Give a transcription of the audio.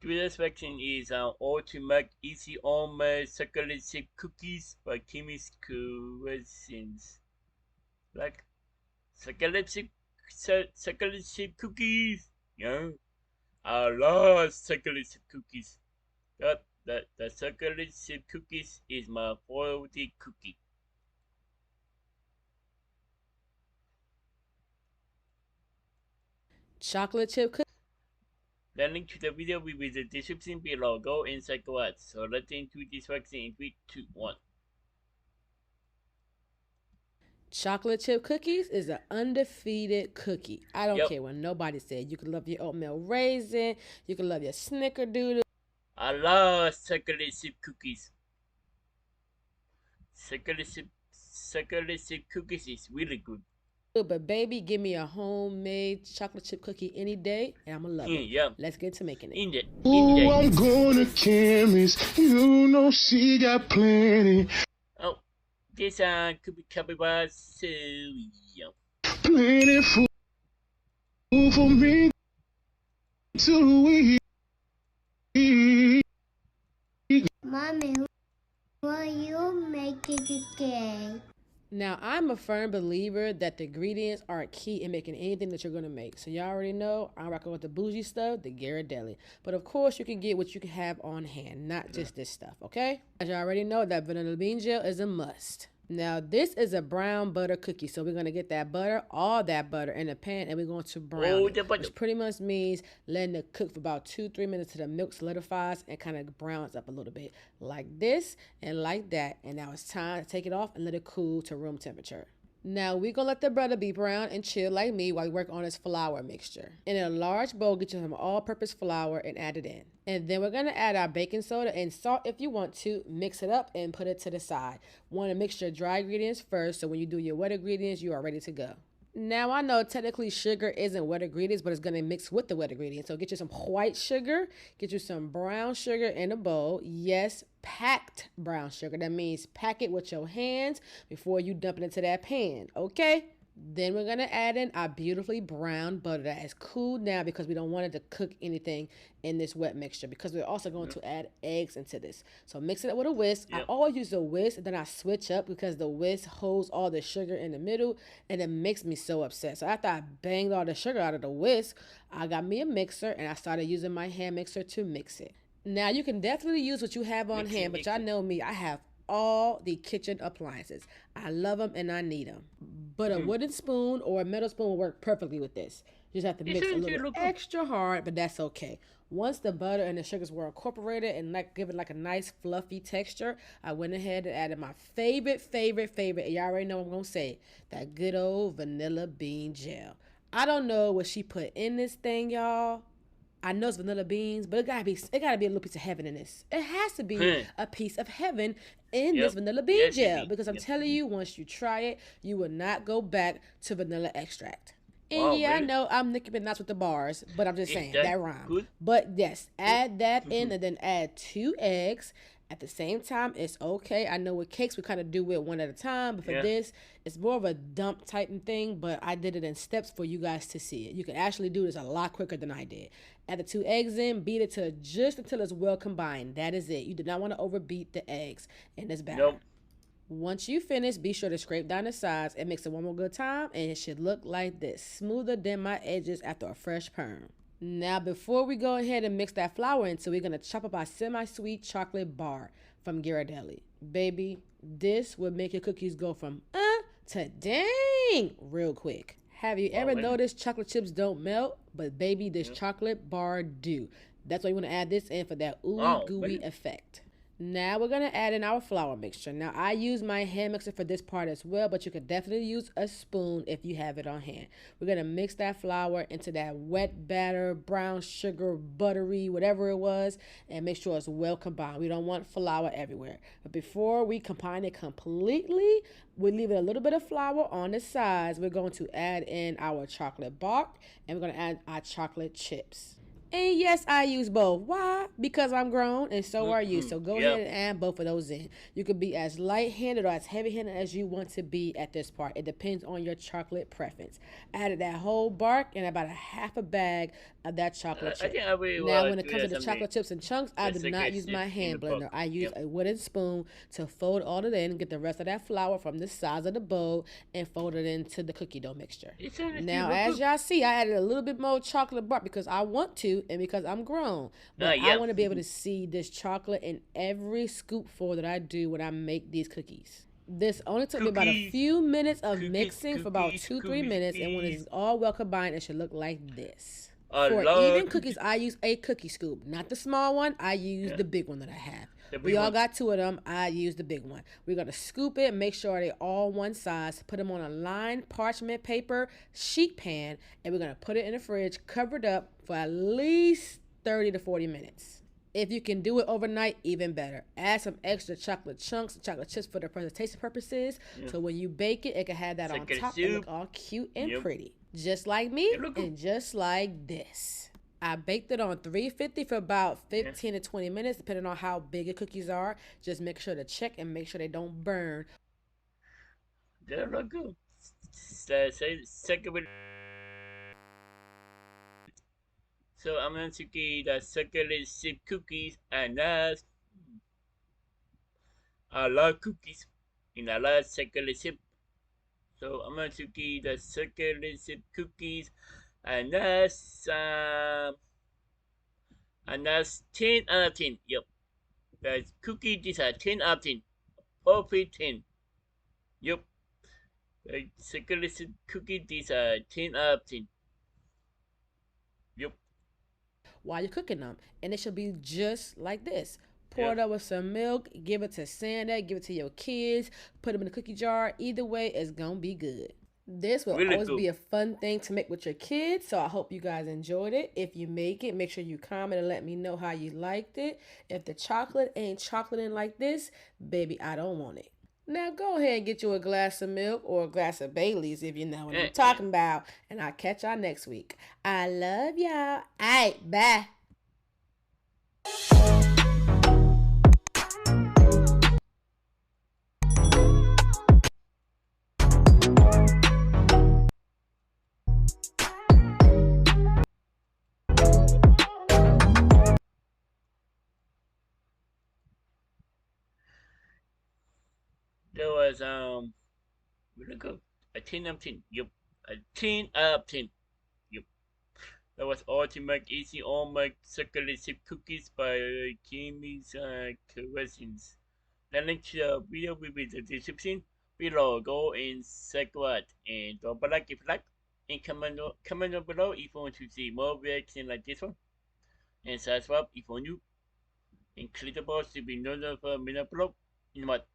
Today's vaccine is all to make easy homemade chocolate chip cookies by Kimmy's Cuisines. Like chocolate chip, chocolate chip cookies. Yeah, I love chocolate chip cookies. The chocolate chip cookies is my favorite cookie. Chocolate chip cookies. The link to the video will be in the description below. Go and check it out. So let's into this vaccine in 3, 2, 1. Chocolate chip cookies is an undefeated cookie. I don't Yep, care what nobody said. You can love your oatmeal raisin. You can love your snickerdoodle. I love chocolate chip cookies. Chocolate chip, chocolate chip cookies is really good. But baby, give me a homemade chocolate chip cookie any day, and I'ma love it. Yeah, Let's get to making it. in the Ooh, day. I'm going to chemist. You know she got plenty, Oh, this could be covered by so yeah. plenty food for me to eat. Mommy, will you make it today? Now, I'm a firm believer that the ingredients are key in making anything that you're gonna make. So y'all already know I'm rocking with the bougie stuff, the Ghirardelli. But of course, you can get what you can have on hand, not just this stuff, okay? As you already know, that vanilla bean gel is a must. Now, this is a brown butter cookie. So we're gonna get that butter, all that butter in a pan, and we're going to brown Oh, it, the butter. which pretty much means letting it cook for about 2-3 minutes till the milk solidifies and kind of browns up a little bit, like this and like that. And now it's time to take it off and let it cool to room temperature. Now we're gonna let the butter be brown and chill like me while we work on this flour mixture. In a large bowl, get you some all-purpose flour and add it in. And then we're gonna add our baking soda and salt if you want to. Mix it up and put it to the side. Want to mix your dry ingredients first, so when you do your wet ingredients, you are ready to go. Now I know technically sugar isn't wet ingredients, but it's gonna mix with the wet ingredients. So get you some white sugar, get you some brown sugar in a bowl. Yes, packed brown sugar. That means pack it with your hands before you dump it into that pan. Okay? Then we're gonna add in our beautifully brown butter that is cooled now because we don't want it to cook anything in this wet mixture, because we're also going to add eggs into this. So mix it up with a whisk. I Yep. always use a whisk, and then I switch up because the whisk holds all the sugar in the middle, and it makes me so upset. So after I banged all the sugar out of the whisk, I got me a mixer and I started using my hand mixer to mix it. Now you can definitely use what you have on Mix it, hand, but mix y'all it. know me, I have all the kitchen appliances. I love them and I need them. But a wooden spoon or a metal spoon will work perfectly with this. You just have to This mix a is little look good. extra hard, but that's okay. Once the butter and the sugars were incorporated and like give it like a nice fluffy texture, I went ahead and added my favorite. Y'all already know what I'm gonna say, that good old vanilla bean gel. I don't know what she put in this thing, y'all. I know it's vanilla beans, but it gotta be a little piece of heaven in this. It has to be a piece of heaven in this Yep. vanilla bean Yes, it gel, be. because I'm Yep. telling you, once you try it, you will not go back to vanilla extract. And Wow, yeah, I really? know I'm Nicki Minaj with the bars, but I'm just Is saying that that rhymed. good? But yes, add that in and then add 2 eggs. At the same time, it's okay. I know with cakes we kind of do it one at a time, but for Yeah. this, it's more of a dump type of thing. But I did it in steps for you guys to see it. You can actually do this a lot quicker than I did. Add the 2 eggs in, beat it to just until it's well combined. That is it. You do not want to overbeat the eggs in this batter. Nope. Once you finish, be sure to scrape down the sides and mix it one more good time, and it should look like this, smoother than my edges after a fresh perm. Now, before we go ahead and mix that flour into, we're gonna chop up our semi-sweet chocolate bar from Ghirardelli. Baby, this will make your cookies go from to dang real quick. Have you Wow, ever really? noticed chocolate chips don't melt? But baby, this chocolate bar do. That's why you want to add this in for that ooey Oh, gooey really? effect. Now we're gonna add in our flour mixture. Now I use my hand mixer for this part as well, but you could definitely use a spoon if you have it on hand. We're gonna mix that flour into that wet batter, brown sugar, buttery, whatever it was, and make sure it's well combined. We don't want flour everywhere. But before we combine it completely, we leave it a little bit of flour on the sides. We're going to add in our chocolate bark, and we're gonna add our chocolate chips. And yes, I use both. Why? Because I'm grown and so are you. So go Yep. ahead and add both of those in. You could be as light-handed or as heavy-handed as you want to be at this part. It depends on your chocolate preference. I added that whole bark and about a half a bag of that chocolate I chip. think I Now, will when it do comes to that the someday. chocolate chips and chunks, I The do not second use sip my in the hand book. blender. I use Yep. a wooden spoon to fold all of it in, get the rest of that flour from the size of the bowl, and fold it into the cookie dough mixture. It's honestly Now, real as good. y'all see, I added a little bit more chocolate bark because I want to and because I'm grown. But I Yeah. want to be able to see this chocolate in every scoopful that I do when I make these cookies. This only took me about a Cookies, few minutes of cookies, mixing for about cookies, 2-3 minutes, and when it's cookies. all well combined, it should look like this. I For love even cookies. cookies, I use a cookie scoop, not the small one. I use Yeah, the big one that I have. the We big all one. got two of them. I use the big one. We're gonna scoop it, make sure they all one size, put them on a lined parchment paper sheet pan, and we're gonna put it in the fridge, covered up for at least 30 to 40 minutes. If you can do it overnight, even better. Add some extra chocolate chunks, chocolate chips for the presentation purposes. Yeah. So when you bake it, it can have that on Second top and look soup. all cute and Yep. pretty. Just like me It look good. and just like this. I baked it on 350 for about Yeah. 15 to 20 minutes, depending on how big your cookies are. Just make sure to check and make sure they don't burn. They look good. Second with. So I'm going to get the second chip cookies and I love cookies and I love second chip. So I'm going to get the second chip cookies and that's 10 out of 10. Yep. The cookie these are 10 out of 10. Perfect 10. Yep. The second chip cookie these are 10 out of 10. Yep. While you're cooking them. And it should be just like this. Pour Yep. it over some milk, give it to Santa, give it to your kids, put them in a cookie jar. Either way, it's going to be good. This will Really always good. be a fun thing to make with your kids, so I hope you guys enjoyed it. If you make it, make sure you comment and let me know how you liked it. If the chocolate ain't chocolating like this, baby, I don't want it. Now go ahead and get you a glass of milk or a glass of Bailey's if you know what I'm talking about. And I'll catch y'all next week. I love y'all. Alright, bye. There was really good. A 10 out of 10. Yep. A 10 out of 10. Yep. That was Ultimate Easy Almond Chocolate Chip Cookies by Kimmy's Cousins. The link to the video will be in the description below. Go and check out and don't like if you like. And comment down below if you want to see more reactions like this one. And subscribe if you're new. And click the bell to be notified for a minute below. You know what?